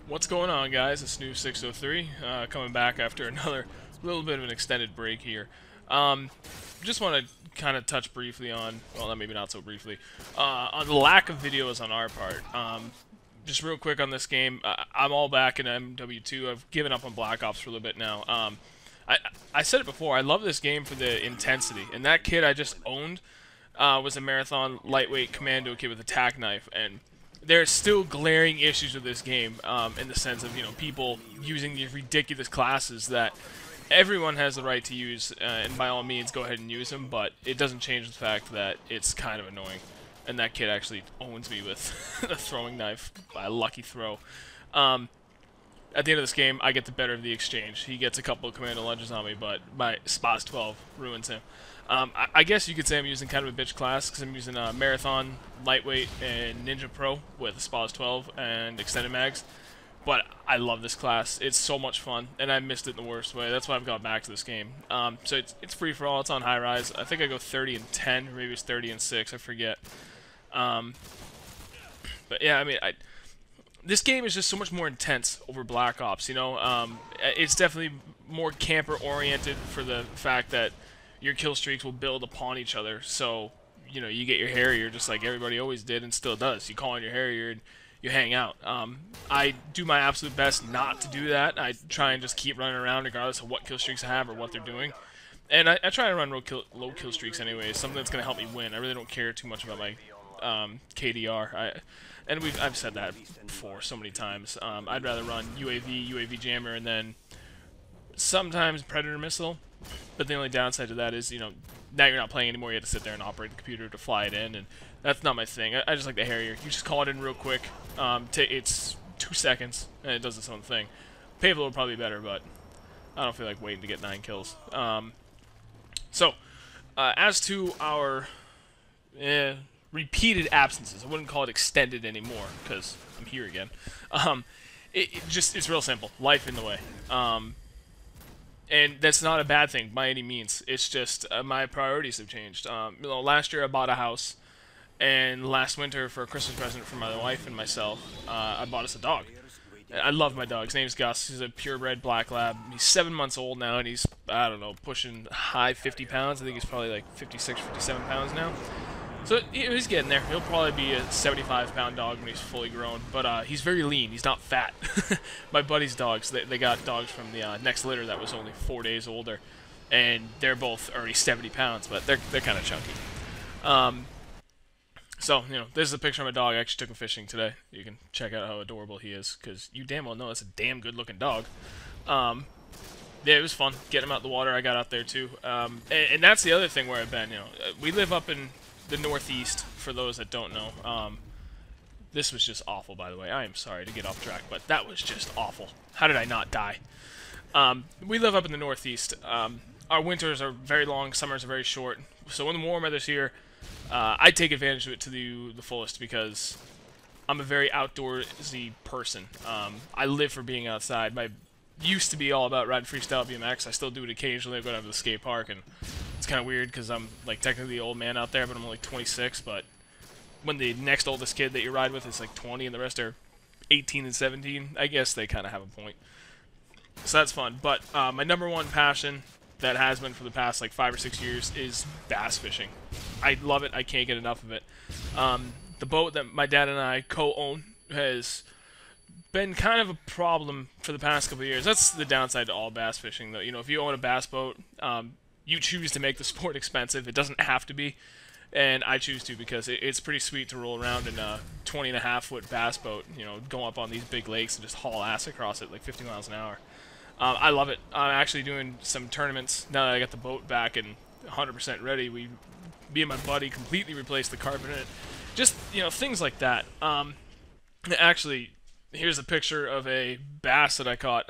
What's going on, guys? It's New 603 coming back after another little bit of an extended break here. Just want to kind of touch briefly on, well, maybe not so briefly, on the lack of videos on our part. Just real quick on this game, I'm all back in MW2. I've given up on Black Ops for a little bit now. I said it before, I love this game for the intensity, and that kid I just owned was a marathon lightweight commando kid with a tack knife, and there's still glaring issues with this game in the sense of, people using these ridiculous classes that everyone has the right to use, and by all means go ahead and use them, but it doesn't change the fact that it's kind of annoying. And that kid actually owns me with a throwing knife by a lucky throw. At the end of this game, I get the better of the exchange. He gets a couple of commando lunges on me, but my SPAS 12 ruins him. I guess you could say I'm using kind of a bitch class because I'm using Marathon, Lightweight, and Ninja Pro with a SPAS 12 and extended mags. But I love this class. It's so much fun, and I missed it in the worst way. That's why I've gone back to this game. So it's free for all. It's on high rise. I think I go 30 and 10, or maybe it's 30 and 6. I forget. But yeah, I mean, this game is just so much more intense over Black Ops. It's definitely more camper oriented for the fact that your kill streaks will build upon each other. So you get your Harrier just like everybody always did and still does. You call on your Harrier and you hang out. I do my absolute best not to do that. I try and just keep running around regardless of what kill streaks I have or what they're doing. And I try to run low kill streaks anyway, something that's going to help me win. I really don't care too much about my KDR. I've said that before so many times. I'd rather run UAV jammer, and then sometimes Predator missile. But the only downside to that is, now you're not playing anymore. You have to sit there and operate the computer to fly it in, and that's not my thing. I just like the Harrier. You just call it in real quick. It's 2 seconds, and it does its own thing. Payload will probably be better, but I don't feel like waiting to get 9 kills. As to our repeated absences, I wouldn't call it extended anymore, because I'm here again. It's real simple. Life in the way. And that's not a bad thing by any means. It's just my priorities have changed. Last year I bought a house, and last winter for a Christmas present for my wife and myself, I bought us a dog. I love my dog. His name's Gus. He's a purebred black lab. He's 7 months old now, and he's, I don't know, pushing high 50 pounds. I think he's probably like 56, 57 pounds now. So he's getting there. He'll probably be a 75-pound dog when he's fully grown, but he's very lean. He's not fat. My buddy's dogs, they got dogs from the next litter that was only 4 days older, and they're both already 70 pounds, but they're kind of chunky. So, this is a picture of my dog. I actually took him fishing today. You can check out how adorable he is, because you damn well know it's a damn good-looking dog. Yeah, it was fun getting him out the water. I got out there, too. And that's the other thing where I've been, we live up in the Northeast, for those that don't know. This was just awful, by the way. I am sorry to get off track, but that was just awful. How did I not die? We live up in the Northeast. Our winters are very long, summers are very short. So when the warm weather's here, I take advantage of it to the fullest because I'm a very outdoorsy person. I live for being outside. My used to be all about riding freestyle BMX. I still do it occasionally. I go down to the skate park, and it's kind of weird because I'm like technically the old man out there, but I'm only 26. But when the next oldest kid that you ride with is like 20 and the rest are 18 and 17, I guess they kind of have a point. So that's fun. But my number one passion that has been for the past like 5 or 6 years is bass fishing. I love it. I can't get enough of it. The boat that my dad and I co-own has been kind of a problem for the past couple of years. That's the downside to all bass fishing, though. If you own a bass boat, you choose to make the sport expensive. It doesn't have to be, and I choose to because it's pretty sweet to roll around in a 20.5-foot bass boat, go up on these big lakes and just haul ass across it like 50 miles an hour. I love it. I'm actually doing some tournaments now that I got the boat back and 100% ready. Me and my buddy completely replaced the carpet in it. Just, things like that. Actually, here's a picture of a bass that I caught.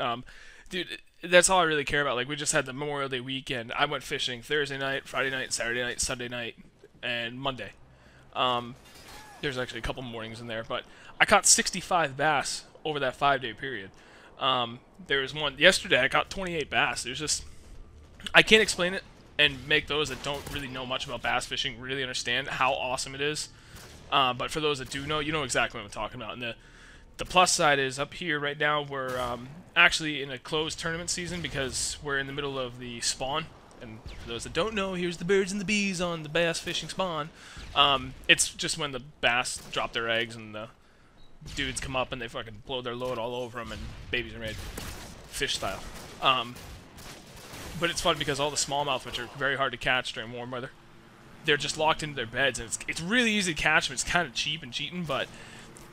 Dude, that's all I really care about. Like, we just had the Memorial Day weekend. I went fishing Thursday night, Friday night, Saturday night, Sunday night, and Monday. There's actually a couple mornings in there, but I caught 65 bass over that 5-day period. There was one yesterday. I caught 28 bass. I can't explain it and make those that don't really know much about bass fishing really understand how awesome it is. But for those that do know, you know exactly what I'm talking about. And The plus side is up here right now we're actually in a closed tournament season because we're in the middle of the spawn. And for those that don't know, here's the birds and the bees on the bass fishing spawn. It's just when the bass drop their eggs and the dudes come up and they fucking blow their load all over them and babies are made, fish style. But it's fun because all the smallmouth, which are very hard to catch during warm weather, they're just locked into their beds, and it's really easy to catch them. It's kind of cheap and cheating, but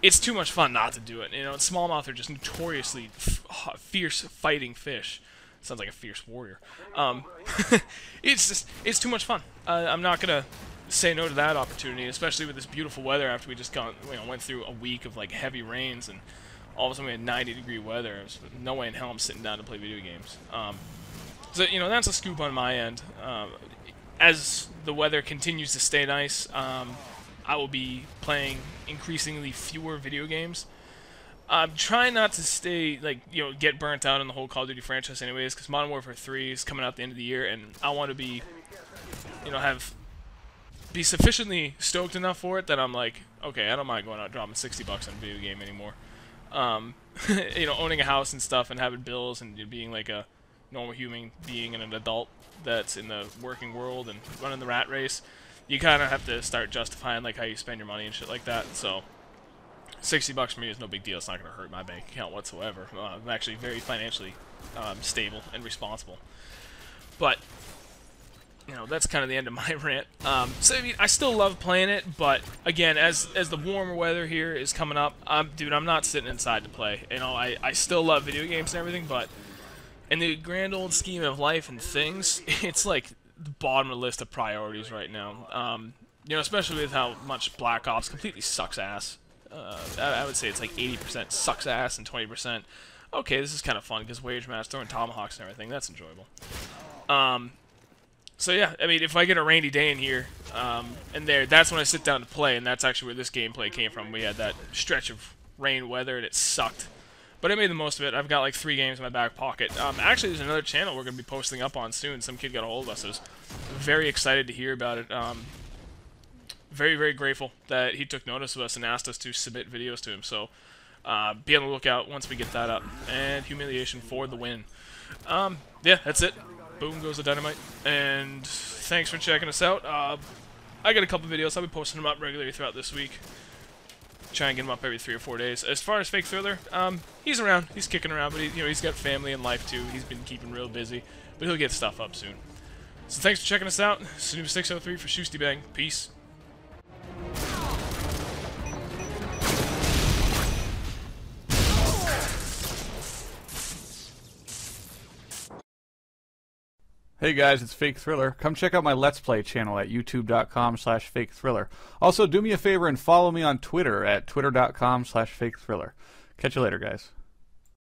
it's too much fun not to do it. You know, smallmouth are just notoriously fierce fighting fish. Sounds like a fierce warrior. It's too much fun. I'm not gonna say no to that opportunity, especially with this beautiful weather after we just went through a week of like heavy rains and all of a sudden we had 90-degree weather. There's no way in hell I'm sitting down to play video games. So you know, that's a scoop on my end. As the weather continues to stay nice, I will be playing increasingly fewer video games. I'm trying not to stay, like, you know, get burnt out on the whole Call of Duty franchise anyways, because Modern Warfare 3 is coming out at the end of the year, and I want to be, you know, be sufficiently stoked enough for it that I'm like, okay, I don't mind going out dropping $60 on a video game anymore. You know, owning a house and stuff and having bills and being like a normal human being and an adult that's in the working world and running the rat race, you kind of have to start justifying like how you spend your money and shit like that. So $60 for me is no big deal. It's not going to hurt my bank account whatsoever. I'm actually very financially stable and responsible. But you know, that's kind of the end of my rant. So I mean, I still love playing it, but again, as the warmer weather here is coming up, dude, I'm not sitting inside to play. You know, I still love video games and everything, but in the grand old scheme of life and things, it's like the bottom of the list of priorities right now. You know, especially with how much Black Ops completely sucks ass. I would say it's like 80% sucks ass and 20%, okay, this is kind of fun because wage match, throwing tomahawks and everything, that's enjoyable. So yeah, I mean, if I get a rainy day in here, and that's when I sit down to play, and that's actually where this gameplay came from. We had that stretch of rain weather, and it sucked. But I made the most of it. I've got like 3 games in my back pocket. Actually, there's another channel we're going to be posting up on soon. Some kid got a hold of us. I was very excited to hear about it. Very, very grateful that he took notice of us and asked us to submit videos to him. So be on the lookout once we get that up. And humiliation for the win. Yeah, that's it. Boom goes the dynamite. And thanks for checking us out. I got a couple videos. I'll be posting them up regularly throughout this week. Try and get them up every 3 or 4 days. As far as Fake Thriller, he's around. He's kicking around, but he's got family and life too. He's been keeping real busy, but he'll get stuff up soon. So thanks for checking us out. Snoob603 for Shustybang. Peace. Hey guys, it's Fake Thriller. Come check out my Let's Play channel at youtube.com/fakethriller. Also, do me a favor and follow me on Twitter at twitter.com/fakethriller. Catch you later, guys.